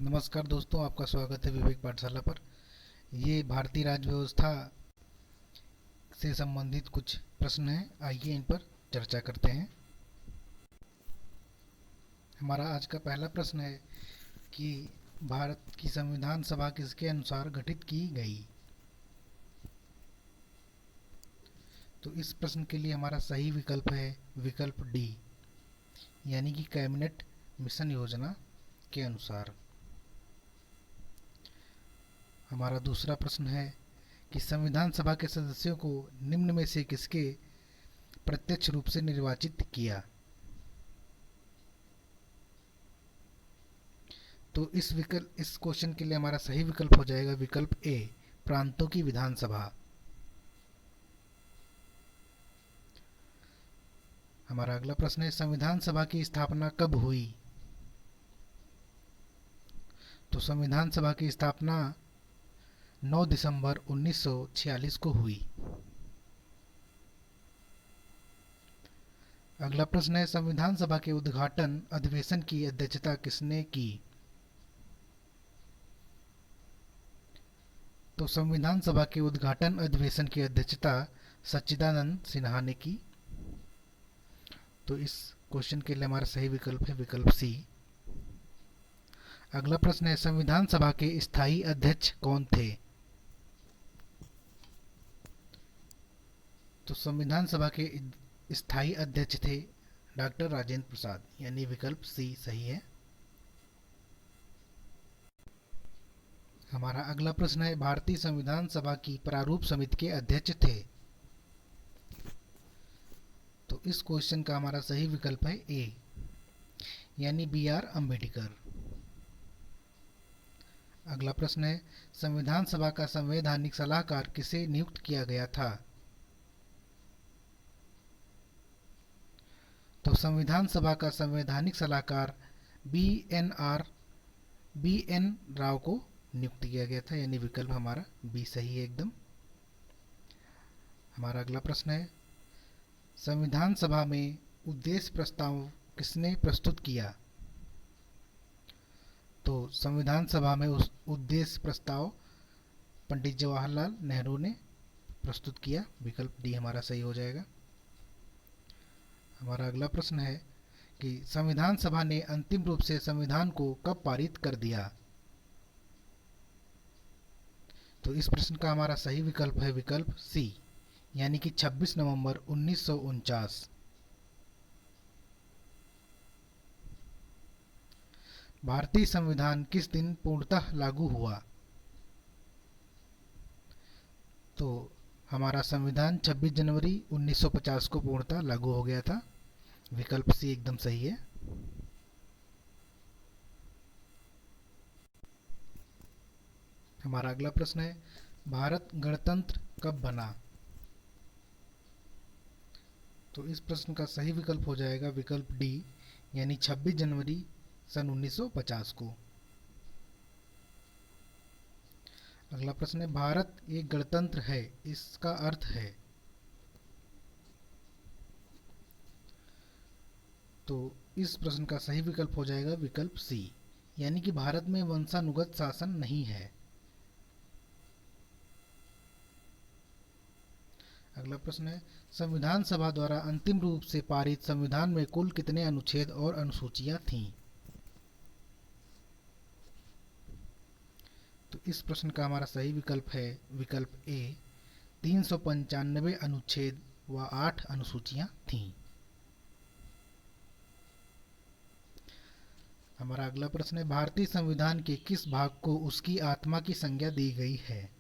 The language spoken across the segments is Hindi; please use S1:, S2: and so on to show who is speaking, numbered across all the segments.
S1: नमस्कार दोस्तों, आपका स्वागत है विवेक पाठशाला पर। ये भारतीय राज्य व्यवस्था से संबंधित कुछ प्रश्न हैं, आइए इन पर चर्चा करते हैं। हमारा आज का पहला प्रश्न है कि भारत की संविधान सभा किसके अनुसार गठित की गई। तो इस प्रश्न के लिए हमारा सही विकल्प है विकल्प डी, यानी कि कैबिनेट मिशन योजना के अनुसार। हमारा दूसरा प्रश्न है कि संविधान सभा के सदस्यों को निम्न में से किसके प्रत्यक्ष रूप से निर्वाचित किया। तो इस क्वेश्चन के लिए हमारा सही विकल्प हो जाएगा विकल्प ए, प्रांतों की विधानसभा। हमारा अगला प्रश्न है संविधान सभा की स्थापना कब हुई। तो संविधान सभा की स्थापना 9 दिसंबर 1946 को हुई। अगला प्रश्न है संविधान सभा के उद्घाटन अधिवेशन की अध्यक्षता किसने की। तो संविधान सभा के उद्घाटन अधिवेशन की अध्यक्षता सच्चिदानंद सिन्हा ने की। तो इस क्वेश्चन के लिए हमारा सही विकल्प है विकल्प सी। अगला प्रश्न है संविधान सभा के स्थायी अध्यक्ष कौन थे। तो संविधान सभा के स्थायी अध्यक्ष थे डॉक्टर राजेंद्र प्रसाद, यानी विकल्प सी सही है। हमारा अगला प्रश्न है भारतीय संविधान सभा की प्रारूप समिति के अध्यक्ष थे। तो इस क्वेश्चन का हमारा सही विकल्प है ए, यानी बी आर अम्बेडकर। अगला प्रश्न है संविधान सभा का संवैधानिक सलाहकार किसे नियुक्त किया गया था। तो संविधान सभा का संवैधानिक सलाहकार बी एन राव को नियुक्त किया गया था, यानी विकल्प हमारा बी सही है एकदम। हमारा अगला प्रश्न है संविधान सभा में उद्देश्य प्रस्ताव किसने प्रस्तुत किया। तो संविधान सभा में उस उद्देश्य प्रस्ताव पंडित जवाहरलाल नेहरू ने प्रस्तुत किया, विकल्प डी हमारा सही हो जाएगा। हमारा अगला प्रश्न है कि संविधान सभा ने अंतिम रूप से संविधान को कब पारित कर दिया। तो इस प्रश्न का हमारा सही विकल्प है विकल्प सी, यानी कि 26 नवंबर 1949। भारतीय संविधान किस दिन पूर्णतः लागू हुआ। तो हमारा संविधान 26 जनवरी 1950 को पूर्णतः लागू हो गया था, विकल्प सी एकदम सही है। हमारा अगला प्रश्न है भारत गणतंत्र कब बना। तो इस प्रश्न का सही विकल्प हो जाएगा विकल्प डी, यानी 26 जनवरी सन 1950 को। अगला प्रश्न है भारत एक गणतंत्र है, इसका अर्थ है। तो इस प्रश्न का सही विकल्प हो जाएगा विकल्प सी, यानी कि भारत में वंशानुगत शासन नहीं है। अगला प्रश्न है संविधान सभा द्वारा अंतिम रूप से पारित संविधान में कुल कितने अनुच्छेद और अनुसूचियां थीं। तो इस प्रश्न का हमारा सही विकल्प है विकल्प ए, 395 अनुच्छेद व 8 अनुसूचियां थीं। हमारा अगला प्रश्न है भारतीय संविधान के किस भाग को उसकी आत्मा की संज्ञा दी गई है।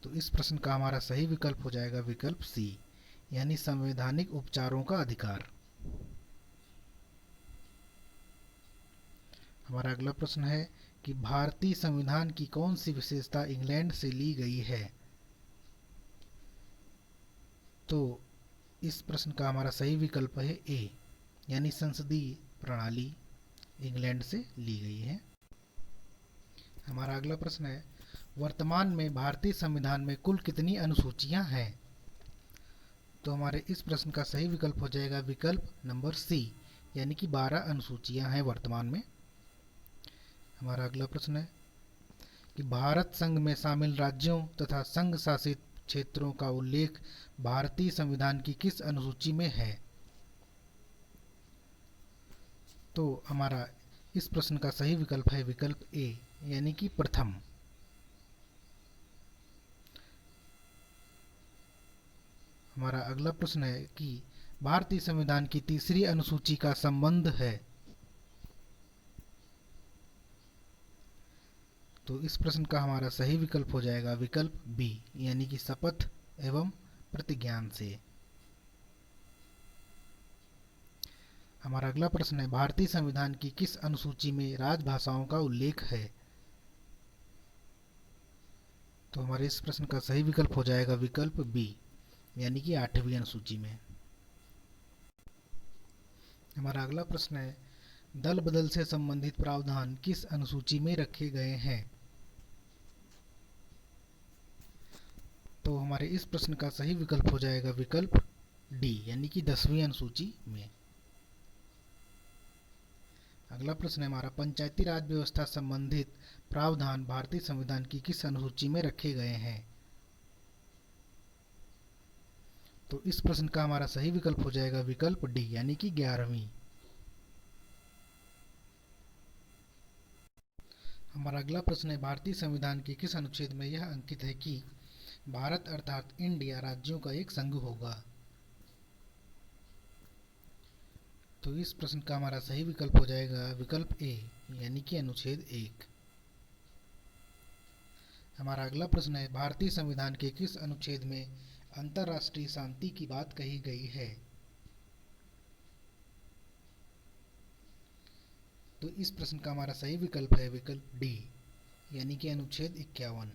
S1: तो इस प्रश्न का हमारा सही विकल्प हो जाएगा विकल्प सी, यानी संवैधानिक उपचारों का अधिकार। हमारा अगला प्रश्न है कि भारतीय संविधान की कौन सी विशेषता इंग्लैंड से ली गई है। तो इस प्रश्न का हमारा सही विकल्प है ए, यानी संसदीय प्रणाली इंग्लैंड से ली गई है। हमारा अगला प्रश्न है वर्तमान में भारतीय संविधान में कुल कितनी अनुसूचियां हैं। तो हमारे इस प्रश्न का सही विकल्प हो जाएगा विकल्प नंबर सी, यानी कि 12 अनुसूचियां हैं वर्तमान में। हमारा अगला प्रश्न है कि भारत संघ में शामिल राज्यों तथा संघ शासित क्षेत्रों का उल्लेख भारतीय संविधान की किस अनुसूची में है? तो हमारा इस प्रश्न का सही विकल्प है विकल्प ए, यानी कि प्रथम। हमारा अगला प्रश्न है कि भारतीय संविधान की तीसरी अनुसूची का संबंध है। तो इस प्रश्न का हमारा सही विकल्प हो जाएगा विकल्प बी, यानी कि शपथ एवं प्रतिज्ञान से। हमारा अगला प्रश्न है भारतीय संविधान की किस अनुसूची में राजभाषाओं का उल्लेख है? तो हमारे इस प्रश्न का सही विकल्प हो जाएगा विकल्प बी, यानी कि 8वीं अनुसूची में। हमारा अगला प्रश्न है दल बदल से संबंधित प्रावधान किस अनुसूची में रखे गए हैं? तो हमारे इस प्रश्न का सही विकल्प हो जाएगा विकल्प डी, यानी कि 10वीं अनुसूची में। अगला प्रश्न है हमारा पंचायती राज व्यवस्था संबंधित प्रावधान भारतीय संविधान की किस अनुसूची में रखे गए हैं? तो इस प्रश्न का हमारा सही विकल्प हो जाएगा विकल्प डी, यानी कि 11वीं। हमारा अगला प्रश्न है भारतीय संविधान के किस अनुच्छेद में यह अंकित है कि भारत अर्थात इंडिया राज्यों का एक संघ होगा? तो इस प्रश्न का हमारा सही विकल्प हो जाएगा विकल्प ए, यानी कि अनुच्छेद 1। हमारा अगला प्रश्न है भारतीय संविधान के किस अनुच्छेद में अंतर्राष्ट्रीय शांति की बात कही गई है? तो इस प्रश्न का हमारा सही विकल्प है विकल्प डी, यानी कि अनुच्छेद 51।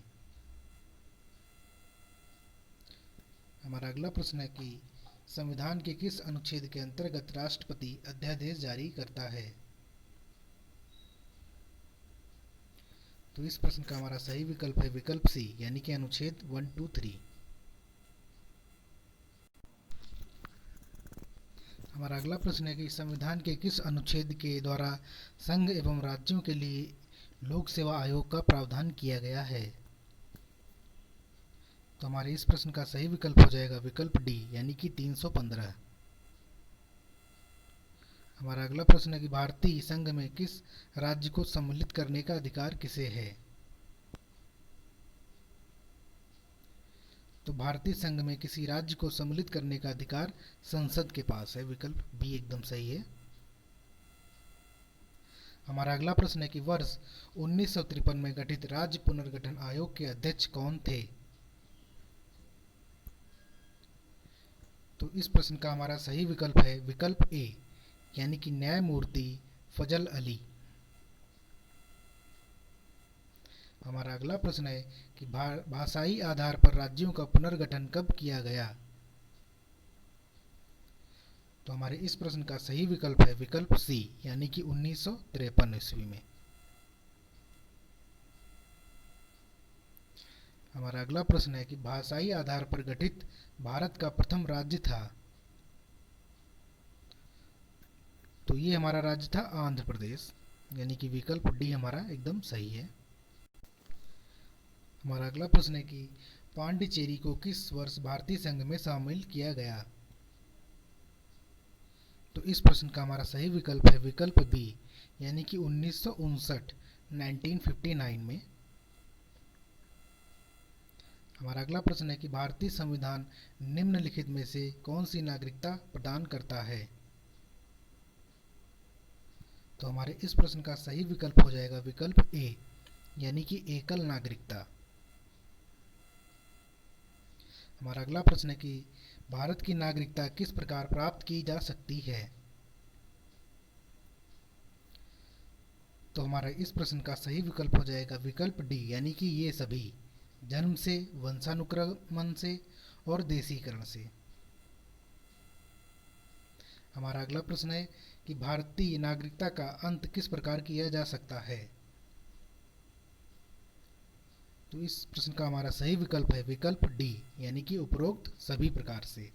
S1: हमारा अगला प्रश्न है कि संविधान के किस अनुच्छेद के अंतर्गत राष्ट्रपति अध्यादेश जारी करता है? तो इस प्रश्न का हमारा सही विकल्प है विकल्प सी, यानी कि अनुच्छेद 123। हमारा अगला प्रश्न है कि संविधान के किस अनुच्छेद के द्वारा संघ एवं राज्यों के लिए लोक सेवा आयोग का प्रावधान किया गया है? तो हमारे इस प्रश्न का सही विकल्प हो जाएगा विकल्प डी, यानी कि 315। हमारा अगला प्रश्न है कि भारतीय संघ में किस राज्य को सम्मिलित करने का अधिकार किसे है? तो भारतीय संघ में किसी राज्य को सम्मिलित करने का अधिकार संसद के पास है, विकल्प बी एकदम सही है। हमारा अगला प्रश्न है कि वर्ष 1953 में गठित राज्य पुनर्गठन आयोग के अध्यक्ष कौन थे? तो इस प्रश्न का हमारा सही विकल्प है विकल्प ए, यानी कि न्यायमूर्ति फजल अली। हमारा अगला प्रश्न है कि भाषाई आधार पर राज्यों का पुनर्गठन कब किया गया? तो हमारे इस प्रश्न का सही विकल्प है विकल्प सी, यानी कि 1953 ईस्वी में। हमारा अगला प्रश्न है कि भाषाई आधार पर गठित भारत का प्रथम राज्य था? तो ये हमारा राज्य था आंध्र प्रदेश, यानी कि विकल्प डी हमारा एकदम सही है। हमारा अगला प्रश्न है कि पांडिचेरी को किस वर्ष भारतीय संघ में शामिल किया गया? तो इस प्रश्न का हमारा सही विकल्प है विकल्प बी, यानी कि 1959 में। हमारा अगला प्रश्न है कि भारतीय संविधान निम्नलिखित में से कौन सी नागरिकता प्रदान करता है? तो हमारे इस प्रश्न का सही विकल्प हो जाएगा विकल्प ए, यानी कि एकल नागरिकता। हमारा अगला प्रश्न है कि भारत की नागरिकता किस प्रकार प्राप्त की जा सकती है? तो हमारा इस प्रश्न का सही विकल्प हो जाएगा विकल्प डी, यानी कि ये सभी जन्म से, वंशानुक्रमण से और देशीकरण से। हमारा अगला प्रश्न है कि भारतीय नागरिकता का अंत किस प्रकार किया जा सकता है? तो इस प्रश्न का हमारा सही विकल्प है विकल्प डी, यानी कि उपरोक्त सभी प्रकार से।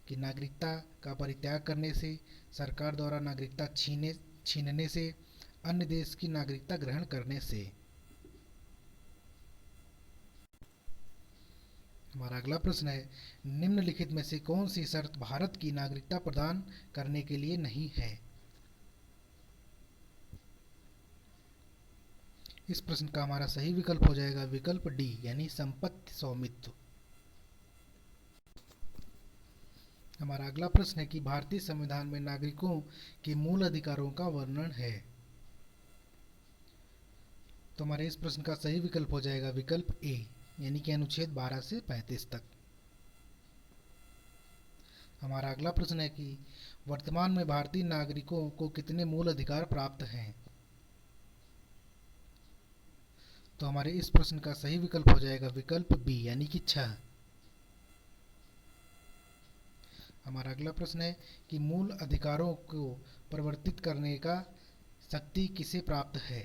S1: कि नागरिकता का परित्याग करने से, सरकार द्वारा नागरिकता छीनने से, अन्य देश की नागरिकता ग्रहण करने से। हमारा अगला प्रश्न है, निम्नलिखित में से कौन सी शर्त भारत की नागरिकता प्रदान करने के लिए नहीं है? इस प्रश्न का हमारा सही विकल्प हो जाएगा विकल्प डी, यानी संपत्ति स्वामित्व। हमारा अगला प्रश्न है कि भारतीय संविधान में नागरिकों के मूल अधिकारों का वर्णन है। तो हमारे इस प्रश्न का सही विकल्प हो जाएगा विकल्प ए, यानी कि अनुच्छेद 12 से 35 तक। हमारा अगला प्रश्न है कि वर्तमान में भारतीय नागरिकों को कितने मूल अधिकार प्राप्त हैं? तो हमारे इस प्रश्न का सही विकल्प हो जाएगा विकल्प बी, यानी कि 6। हमारा अगला प्रश्न है कि मूल अधिकारों को परिवर्तित करने का शक्ति किसे प्राप्त है?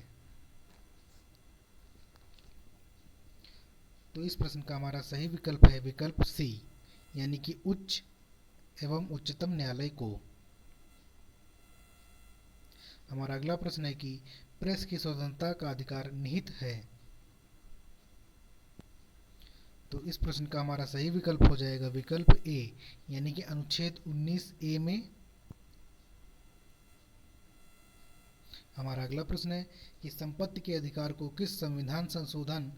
S1: तो इस प्रश्न का हमारा सही विकल्प है विकल्प सी, यानी कि उच्च एवं उच्चतम न्यायालय को। हमारा अगला प्रश्न है कि प्रेस की स्वतंत्रता का अधिकार निहित है। तो इस प्रश्न का हमारा सही विकल्प हो जाएगा विकल्प ए, यानी कि अनुच्छेद 19A में। हमारा अगला प्रश्न है कि संपत्ति के अधिकार को किस संविधान संशोधन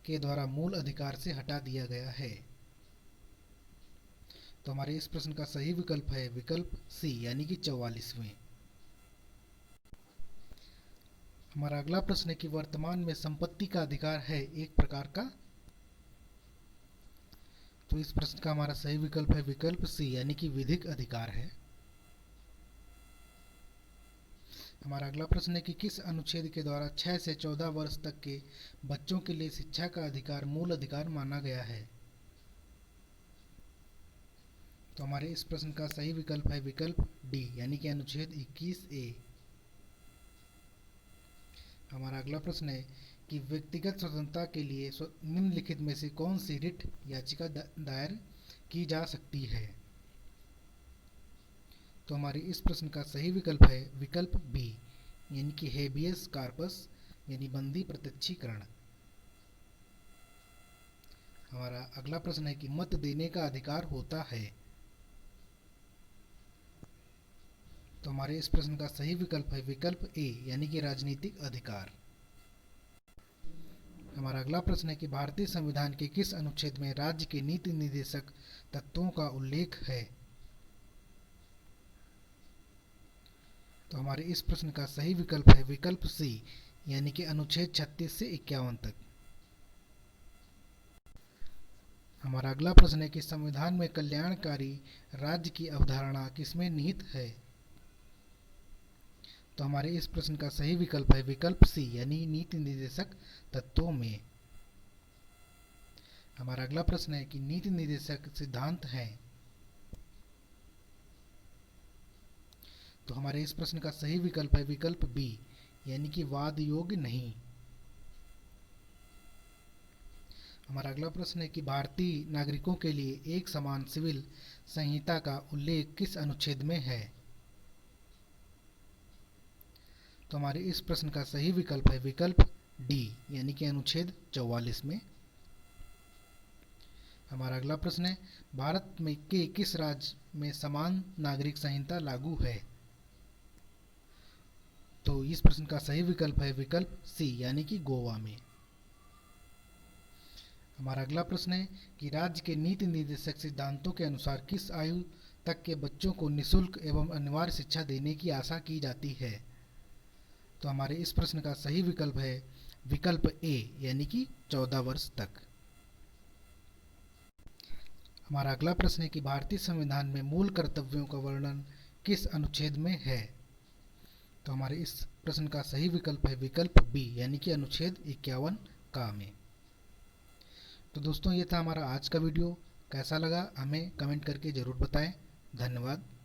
S1: के द्वारा मूल अधिकार से हटा दिया गया है? तो हमारे इस प्रश्न का सही विकल्प है विकल्प सी, यानी कि 44वें। हमारा अगला प्रश्न है कि वर्तमान में संपत्ति का अधिकार है एक प्रकार का। तो इस प्रश्न का हमारा सही विकल्प है विकल्प सी, यानी कि विधिक अधिकार है। हमारा अगला प्रश्न है कि किस अनुच्छेद के द्वारा 6 से 14 वर्ष तक के बच्चों के लिए शिक्षा का अधिकार मूल अधिकार माना गया है? तो हमारे इस प्रश्न का सही विकल्प है विकल्प डी, यानी कि अनुच्छेद 21A। हमारा अगला प्रश्न है कि व्यक्तिगत स्वतंत्रता के लिए निम्नलिखित में से कौन सी रिट याचिका दायर की जा सकती है? तो हमारे इस प्रश्न का सही विकल्प है विकल्प बी, यानी कि हेबियस कार्पस, यानी बंदी प्रत्यक्षीकरण। हमारा अगला प्रश्न है कि मत देने का अधिकार होता है। तो हमारे इस प्रश्न का सही विकल्प है विकल्प ए, यानी कि राजनीतिक अधिकार। हमारा अगला प्रश्न है कि भारतीय संविधान के किस अनुच्छेद में राज्य के नीति निर्देशक तत्वों का उल्लेख है? तो हमारे इस प्रश्न का सही विकल्प है विकल्प सी, यानी कि अनुच्छेद 36 से 51 तक। हमारा अगला प्रश्न है कि संविधान में कल्याणकारी राज्य की अवधारणा किसमें निहित है? तो हमारे इस प्रश्न का सही विकल्प है विकल्प सी, यानी नीति निर्देशक तत्वों में। हमारा अगला प्रश्न है कि नीति निर्देशक सिद्धांत हैं। तो हमारे इस प्रश्न का सही विकल्प है विकल्प बी, यानी कि वाद योग्य नहीं। हमारा अगला प्रश्न है कि भारतीय नागरिकों के लिए एक समान सिविल संहिता का उल्लेख किस अनुच्छेद में है? तो हमारे इस प्रश्न का सही विकल्प है विकल्प डी, यानी कि अनुच्छेद 44 में। हमारा अगला प्रश्न है भारत में के किस राज्य में समान नागरिक संहिता लागू है? तो इस प्रश्न का सही विकल्प है विकल्प सी, यानी कि गोवा में। हमारा अगला प्रश्न है कि राज्य के नीति निर्देशक सिद्धांतों के अनुसार किस आयु तक के बच्चों को निःशुल्क एवं अनिवार्य शिक्षा देने की आशा की जाती है? तो हमारे इस प्रश्न का सही विकल्प है विकल्प ए, यानी कि 14 वर्ष तक। हमारा अगला प्रश्न है कि भारतीय संविधान में मूल कर्तव्यों का वर्णन किस अनुच्छेद में है? तो हमारे इस प्रश्न का सही विकल्प है विकल्प बी, यानी कि अनुच्छेद 51 का में। तो दोस्तों, ये था हमारा आज का वीडियो। कैसा लगा हमें कमेंट करके ज़रूर बताएं। धन्यवाद।